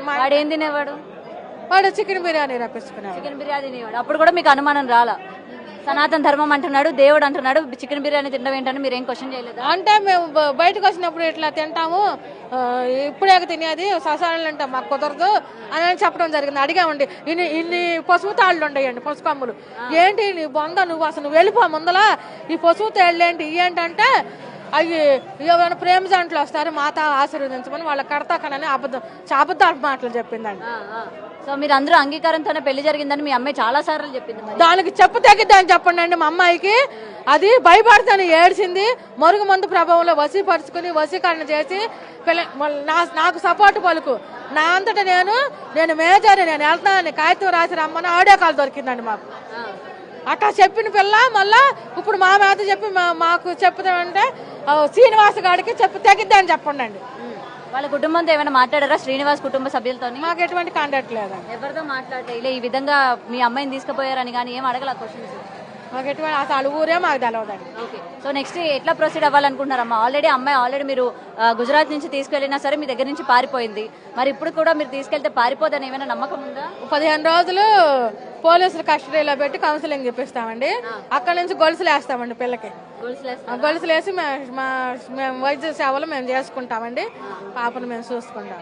వాడు ఏం తినేవాడు? వాడు చికెన్ బిర్యానీ రప్పించుకున్నాడు. చికెన్ బిర్యానీ తినేవాడు. అప్పుడు కూడా మీకు అనుమానం రాలా? సనాతన ధర్మం అంటున్నాడు, దేవుడు అంటున్నాడు, చికెన్ బిర్యానీ తినడం ఏంటని మీరు ఏం క్వశ్చన్ చేయలేదు? అంటే మేము బయటకు వచ్చినప్పుడు ఇట్లా తింటాము, ఇప్పుడే తినేది ససాలు అంటే మాకు కుదరదు అని చెప్పడం జరిగింది. అడిగామండి, ఇన్ని పసుపు తాళ్ళు ఉండేయండి, పసుపు కమ్ములు ఏంటి నీ బొంద, నువ్వు అసలు నువ్వు వెళ్ళిపో ముందల, ఈ పసుపు తాళ్ళు ఏంటి ఏంటంటే అవి ఏమైనా ప్రేమ జంటలు వస్తారు మాత ఆశీర్వదించమని వాళ్ళ కడతాకనని అబద్ధాలు మాటలు చెప్పిందండి. సో మీరు అందరూ అంగీకారంతోనే పెళ్లి జరిగిందని మీ అమ్మాయి చాలా సార్లు చెప్పింది. దానికి చెప్పు తగ్గిద్దని చెప్పండి అండి. మా అమ్మాయికి అది భయపడుతుంది, ఏడ్చింది. మరుగు మందు ప్రభావంలో వశీపరుచుకుని వశీకరణ చేసి నాకు సపోర్ట్ పలుకు, నా అంతటా నేను మేజర్, నేను వెళ్తానని కాగితం రాసి రమ్మని ఆడియో కాల్ దొరికిందండి మాకు. అట్లా చెప్పిన పిల్ల మళ్ళా ఇప్పుడు మా మీద చెప్పి మాకు చెప్తామంటే శ్రీనివాస్ గారికి చెప్పు తగ్గిద్దని చెప్పండి అండి. వాళ్ళ కుటుంబంతో ఏమైనా మాట్లాడారా? శ్రీనివాస్ కుటుంబ సభ్యులతో మాకు ఎటువంటి కాంటాక్ట్ లేదండి. ఎవరితో మాట్లాడలే? ఈ విధంగా మీ అమ్మాయిని తీసుకుపోయారని కానీ ఏం అడగల క్వశ్చన్స్? మాకు ఎటువంటి అసలు ఊరే మాకు తెలవదండి. ఓకే, సో నెక్స్ట్ ఎట్లా ప్రొసీడ్ అవ్వాలనుకుంటున్నారమ్మా? అమ్మాయి మీరు గుజరాత్ నుంచి తీసుకెళ్ళినా సరే మీ దగ్గర నుంచి పారిపోయింది, మరి ఇప్పుడు కూడా మీరు తీసుకెళ్తే పారిపోదని ఏమైనా నమ్మకం ఉందా? 15 రోజులు పోలీసులు కస్టడీలో పెట్టి కౌన్సిలింగ్ చెప్పిస్తామండి. అక్కడ నుంచి గొలుసులు వేస్తామండి పిల్లకి. గొలుసులు వేసి మేము వైద్య సేవలు మేము చేసుకుంటామండి. పాపను మేము చూసుకుంటాం.